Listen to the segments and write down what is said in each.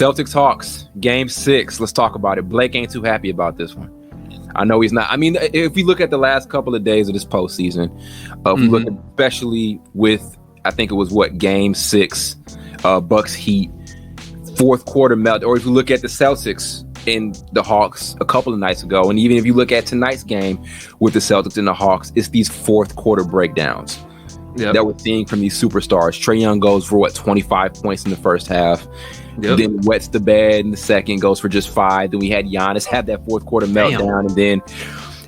Celtics Hawks, game 6. Let's talk about it. Blake ain't too happy about this one. I know he's not. I mean, if we look at the last couple of days of this postseason, if we look especially with, I think it was game 6, Bucks Heat, fourth quarter melt, or if you look at the Celtics and the Hawks a couple of nights ago, and even if you look at tonight's game with the Celtics and the Hawks, it's these fourth quarter breakdowns that we're seeing from these superstars. Trae Young goes for 25 points in the first half. Then wets the bed in the second, goes for just 5. Then we had Giannis have that fourth quarter meltdown,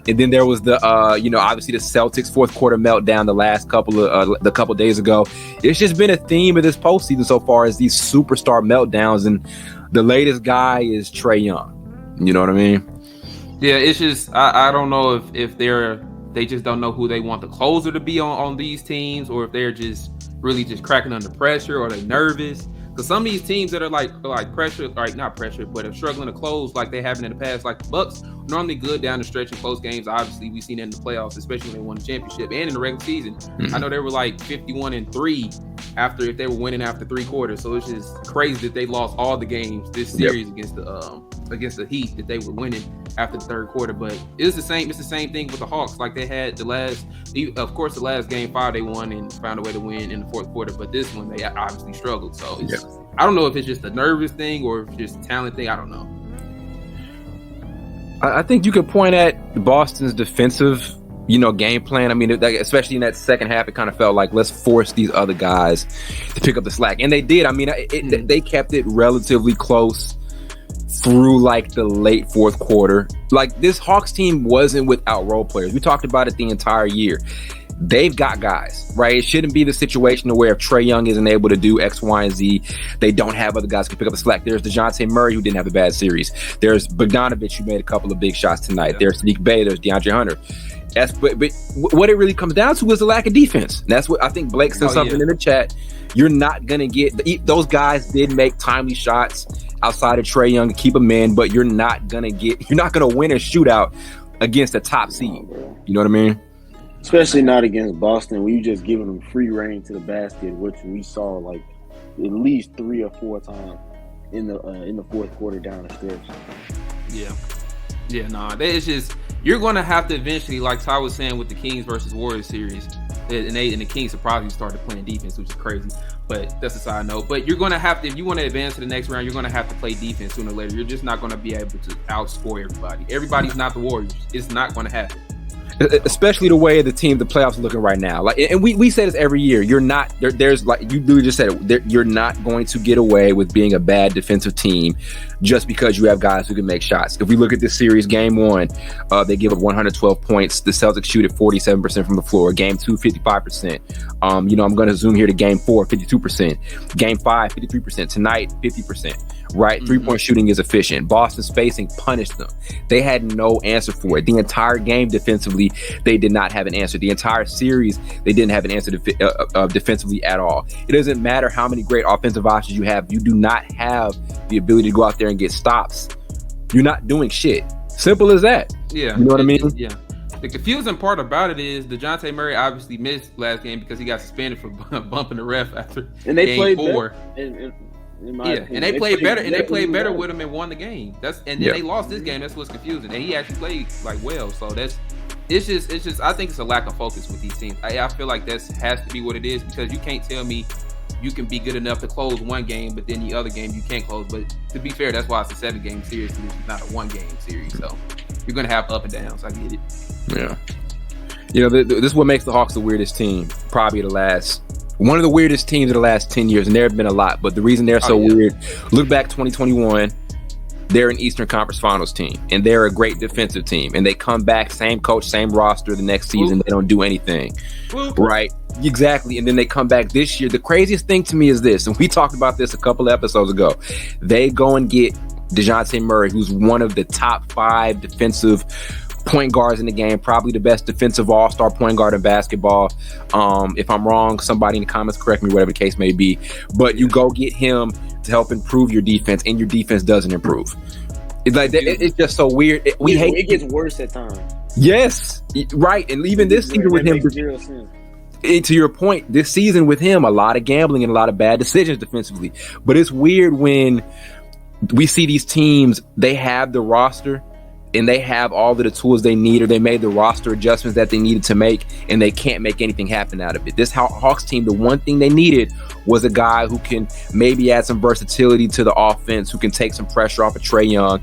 and then there was the obviously the Celtics fourth quarter meltdown the couple days ago. It's just been a theme of this postseason so far as these superstar meltdowns, and the latest guy is Trae Young. You know what I mean? Yeah, it's just I don't know if they just don't know who they want the closer to be on these teams, or if they're just really just cracking under pressure, or they're nervous. Because some of these teams that are like pressure, like not pressure, but are struggling to close like they haven't in the past, like the Bucks, normally good down the stretch in close games. Obviously, we've seen it in the playoffs, especially when they won the championship and in the regular season. I know they were like 51-3 if they were winning after 3 quarters. So it's just crazy that they lost all the games this series against the Heat, that they were winning after the third quarter. But it's the same thing with the Hawks. Like they had the last game 5 they won and found a way to win in the fourth quarter, but this one they obviously struggled. So I don't know if it's just a nervous thing or if it's just a talent thing. I don't know. I think you could point at Boston's defensive game plan. I mean, especially in that second half, it kind of felt like, let's force these other guys to pick up the slack, and they did. I mean, they kept it relatively close through like the late fourth quarter. Like, this Hawks team wasn't without role players. We talked about it the entire year. They've got guys, right? It shouldn't be the situation where if Trae Young isn't able to do X, Y, and Z, they don't have other guys who can pick up the slack. There's DeJounte Murray, who didn't have a bad series. There's Bogdanovich, who made a couple of big shots tonight. There's Sadiq Bey. There's DeAndre Hunter. But what it really comes down to is the lack of defense. And that's what I think Blake said something in the chat. You're not going to get – those guys did make timely shots outside of Trae Young to keep them in, but you're not going to win a shootout against a top seed. You know what I mean? Especially not against Boston, where you just giving them free reign to the basket, which we saw like at least 3 or 4 times in the fourth quarter down the stretch. It's just you're going to have to eventually, like Ty was saying with the Kings versus Warriors series, and the Kings have probably started playing defense, which is crazy. But that's a side note. But you're going to have to, if you want to advance to the next round, you're going to have to play defense sooner or later. You're just not going to be able to outscore everybody. Everybody's not the Warriors. It's not going to happen. Especially the way the playoffs are looking right now. Like, and we say this every year. You're not there. There's like you literally just said it. You're not going to get away with being a bad defensive team just because you have guys who can make shots. If we look at this series, game 1, they give up 112 points. The Celtics shoot at 47% from the floor. Game 2, 55%. I'm going to zoom here to game 4, 52%. Game 5, 53%. Tonight, 50%. Right, 3-point shooting is efficient. Boston spacing punished them. They had no answer for it. The entire game defensively, they did not have an answer. The entire series, they didn't have an answer defensively at all. It doesn't matter how many great offensive options you have. You do not have the ability to go out there and get stops. You're not doing shit. Simple as that. Yeah, you know what I mean? Yeah. The confusing part about it is DeJounte Murray obviously missed last game because he got suspended for bumping the ref after game 4. And they played better, and they played better with him and won the game. They lost this game. That's what's confusing. And he actually played like well. So it's just I think it's a lack of focus with these teams. I feel like that has to be what it is, because you can't tell me you can be good enough to close one game, but then the other game you can't close. But to be fair, that's why it's a 7-game series. It's not a 1-game series. So you're gonna have up and downs. I get it. Yeah. This is what makes the Hawks the weirdest team, probably one of the weirdest teams of the last 10 years, and there have been a lot, but the reason they're so weird, look back 2021, they're an Eastern Conference Finals team, and they're a great defensive team, and they come back, same coach, same roster the next season, they don't do anything, right? Exactly, and then they come back this year. The craziest thing to me is this, and we talked about this a couple of episodes ago, they go and get DeJounte Murray, who's one of the top 5 defensive point guards in the game, probably the best defensive all-star point guard in basketball. If I'm wrong, somebody in the comments correct me, whatever the case may be. But you go get him to help improve your defense, and your defense doesn't improve. It's like it's just so weird. It gets worse at times. Yes, right. And even this season with him, to your point, this season with him, a lot of gambling and a lot of bad decisions defensively. But it's weird when we see these teams, they have the roster and they have all of the tools they need, or they made the roster adjustments that they needed to make, and they can't make anything happen out of it. This Hawks team, the one thing they needed was a guy who can maybe add some versatility to the offense, who can take some pressure off of Trae Young,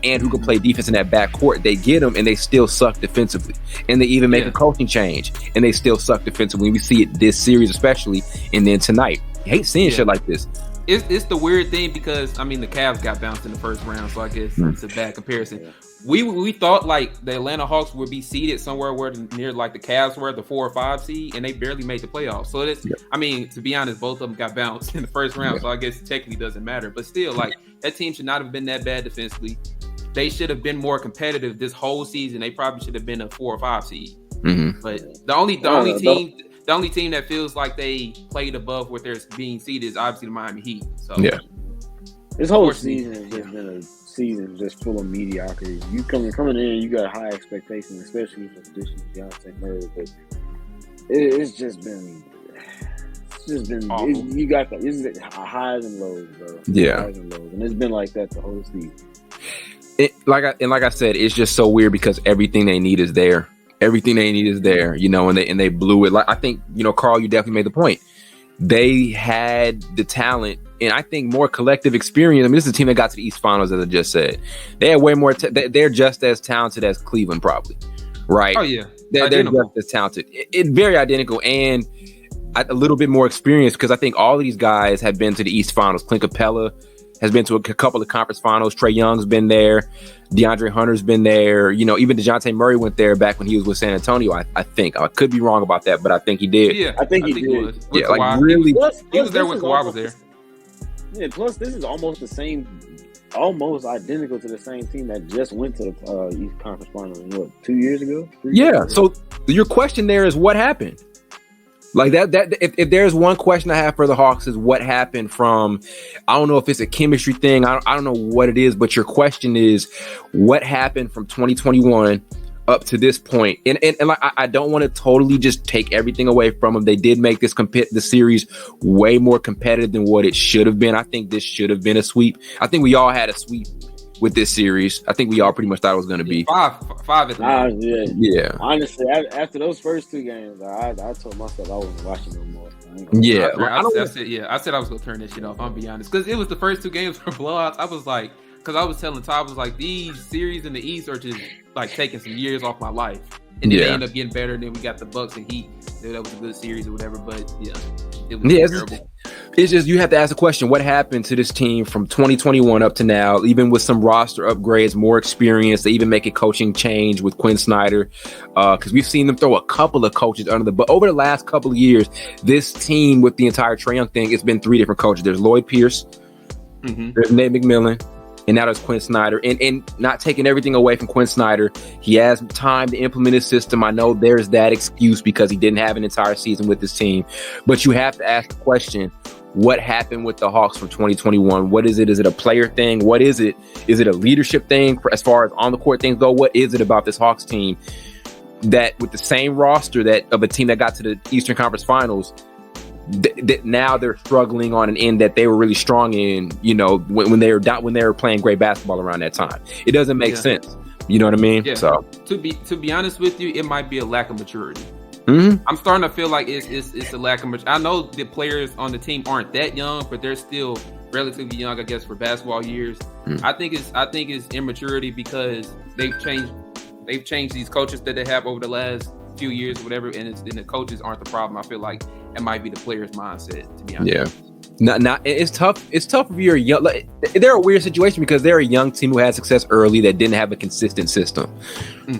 and who can play defense in that backcourt. They get him, and they still suck defensively. And they even make a coaching change, and they still suck defensively. We see it this series especially, and then tonight. I hate seeing shit like this. It's the weird thing because, I mean, the Cavs got bounced in the first round, so I guess it's a bad comparison. We thought, like, the Atlanta Hawks would be seeded somewhere where near, like, the Cavs were, the 4 or 5 seed, and they barely made the playoffs. So, I mean, to be honest, both of them got bounced in the first round, so I guess it technically doesn't matter. But still, like, that team should not have been that bad defensively. They should have been more competitive this whole season. They probably should have been a 4 or 5 seed. But the only team that feels like they played above what they're being seeded is obviously the Miami Heat. So this whole season has just been a season just full of mediocrity. You coming in, you got high expectations, especially for the addition of Dejounte Murray. But it's just been you got that. This is highs and lows, bro. Yeah, highs and lows, and it's been like that the whole season. Like I said, it's just so weird because everything they need is there. Everything they need is there, you know, and they blew it. Like, I think, you know, Carl, you definitely made the point. They had the talent and I think more collective experience. I mean, this is a team that got to the East Finals, as I just said. They had way more. They're just as talented as Cleveland, probably. Right? Oh yeah, they're just as talented. It's very identical and a little bit more experience because I think all of these guys have been to the East Finals. Clint Capella has been to a couple of conference finals. Trae Young's been there. DeAndre Hunter's been there. You know, even DeJounte Murray went there back when he was with San Antonio. I think. I could be wrong about that, but I think he did. Yeah, I think he did. Yeah, like really. He was there when Kawhi was there. Yeah, plus this is almost the same, almost identical to the same team that just went to the East Conference Finals, what, 2 years ago? 3 years ago? So your question there is what happened? Like that if there's one question I have for the Hawks is what happened from, I don't know if it's a chemistry thing, I don't know what it is, but your question is what happened from 2021 up to this point. And like I don't want to totally just take everything away from them. They did make the series way more competitive than what it should have been. I think this should have been a sweep. I think we all had a sweep with this series. I think we all pretty much thought it was going to be five at the end. Yeah. Honestly, after those first 2 games, I told myself I wasn't watching no more. I said I was going to turn this shit off. I'm be honest, because it was the first 2 games for blowouts. I was like, because I was telling Todd, I was like, these series in the East are just like taking some years off my life, and then they end up getting better. And then we got the Bucks and Heat. That was a good series or whatever, but it was terrible. It's just you have to ask the question: what happened to this team from 2021 up to now? Even with some roster upgrades, more experience, they even make a coaching change with Quinn Snyder, because we've seen them throw a couple of coaches under the. But over the last couple of years, this team with the entire Trae Young thing, it's been 3 different coaches. There's Lloyd Pierce, there's Nate McMillan, and now there's Quinn Snyder. And not taking everything away from Quinn Snyder, he has time to implement his system. I know there's that excuse because he didn't have an entire season with this team, but you have to ask the question. What happened with the Hawks from 2021? What is it? Is it a player thing? What is it? Is it a leadership thing as far as on the court things go? What is it about this Hawks team that with the same roster that of a team that got to the Eastern Conference Finals that now they're struggling on an end that they were really strong in, you know, when they were playing great basketball around that time? It doesn't make sense. You know what I mean? Yeah. So to be honest with you, it might be a lack of maturity. I'm starting to feel like it's a lack of maturity. I know the players on the team aren't that young, but they're still relatively young, I guess, for basketball years. I think it's immaturity because they've changed these coaches that they have over the last few years or whatever, and the coaches aren't the problem. I feel like it might be the players' mindset, to be honest. Yeah. Not it's tough. It's tough if you're young. Like, they're a weird situation because they're a young team who had success early that didn't have a consistent system,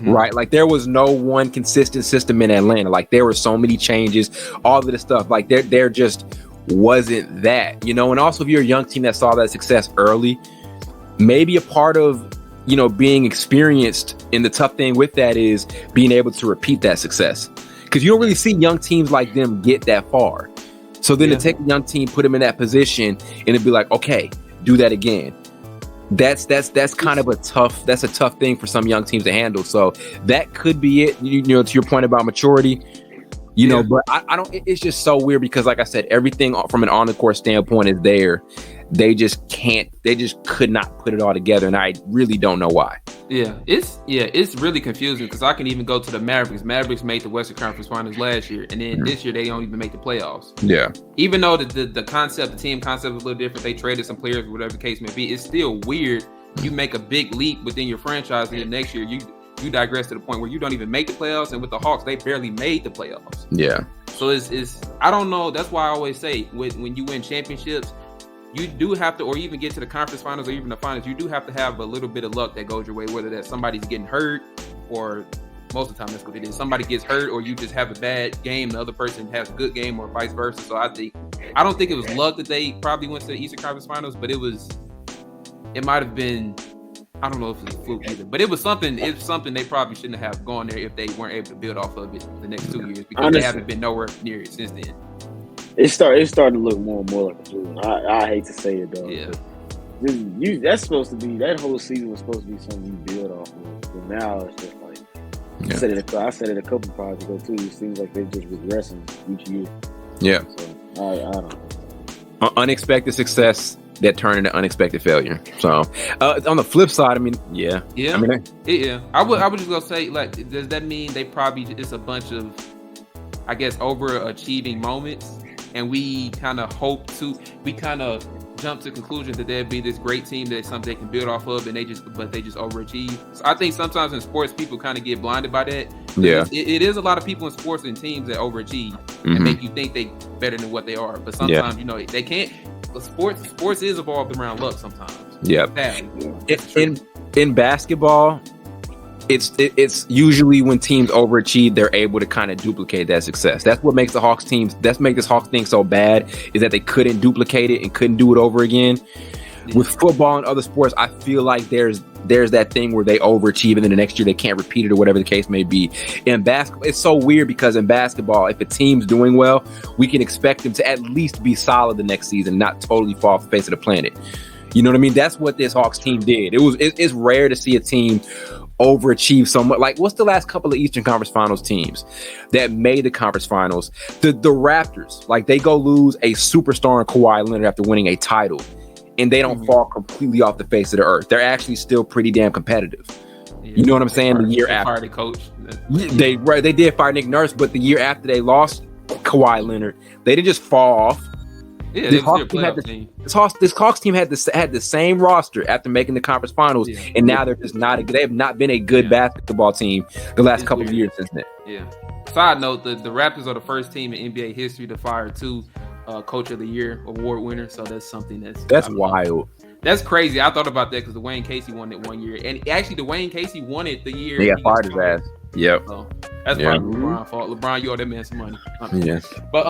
right? Like there was no one consistent system in Atlanta. Like there were so many changes, all of this stuff. Like there just wasn't that, you know. And also, if you're a young team that saw that success early, maybe a part of being experienced. And the tough thing with that is being able to repeat that success because you don't really see young teams like them get that far. So then to take a young team, put them in that position, and it'd be like, okay, do that again. That's kind of a tough thing for some young teams to handle. So that could be it. To your point about maturity, You know, but I don't. It's just so weird because, like I said, everything from an on the court standpoint is there. They just can't. They just could not put it all together, and I really don't know why. It's really confusing because I can even go to the Mavericks. Mavericks made the Western Conference Finals last year, and then this year they don't even make the playoffs. Yeah. Even though the concept, the team concept is a little different, they traded some players, whatever the case may be. It's still weird. You make a big leap within your franchise, and then next year you digress to the point where you don't even make the playoffs. And with the Hawks, they barely made the playoffs. Yeah. So it's I don't know. That's why I always say when you win championships, you do have to, or even get to the conference finals or even the finals, you do have to have a little bit of luck that goes your way, whether that's somebody's getting hurt or most of the time that's what it is. Somebody gets hurt or you just have a bad game. The other person has a good game or vice versa. So I don't think it was luck that they probably went to the Eastern Conference Finals, but it might have been, I don't know if it was a fluke either, but it was something they probably shouldn't have gone there if they weren't able to build off of it the next 2 years because honestly, they haven't been nowhere near it since then. It's starting to look more and more like a fluke. I hate to say it though. Yeah. That's supposed to be, that whole season was supposed to be something you build off of. But now it's just like, I said it a couple pods ago too. It seems like they're just regressing each year. Yeah. So I don't know. Unexpected success that turned into unexpected failure. So on the flip side, I mean, yeah. I mean, I would just go say, like, does that mean they probably it's a bunch of, I guess, overachieving moments, and we kind of jump to the conclusion that there'd be this great team that's something they can build off of, and they just overachieve. So I think sometimes in sports people kind of get blinded by that. Yeah, it is a lot of people in sports and teams that overachieve and make you think they better than what they are, but sometimes they can't. Sports is evolved around luck sometimes. Yeah. In basketball, it's usually when teams overachieve, they're able to kind of duplicate that success. That's what makes the Hawks teams. That's make this Hawks thing so bad is that they couldn't duplicate it and couldn't do it over again. Yeah. With football and other sports, I feel like there's that thing where they overachieve and then the next year they can't repeat it or whatever the case may be. In basketball, it's so weird because in basketball, if a team's doing well, we can expect them to at least be solid the next season, not totally fall off the face of the planet. You know what I mean? That's what this Hawks team did. It's rare to see a team overachieve so much. Like, what's the last couple of Eastern Conference Finals teams that made the conference finals? The Raptors, like, they go lose a superstar in Kawhi Leonard after winning a title, and they don't fall completely off the face of the earth. They're actually still pretty damn competitive. Yeah, you know what I'm saying? The year after, fired the coach. They did fire Nick Nurse, but the year after they lost Kawhi Leonard, they didn't just fall off. Yeah, this Hawks team had the same roster after making the conference finals, and now they're just not. They have not been a good basketball team the last couple of years since then. Yeah. Side note: the Raptors are the first team in NBA history to fire 2 Coach of the Year award winners. So that's something that's wild. That's crazy. I thought about that because Dwayne Casey won it one year, and actually Dwayne Casey won it the year he got fired his ass. Yep. So that's probably LeBron's fault. LeBron, you owe that man some money. Yeah. But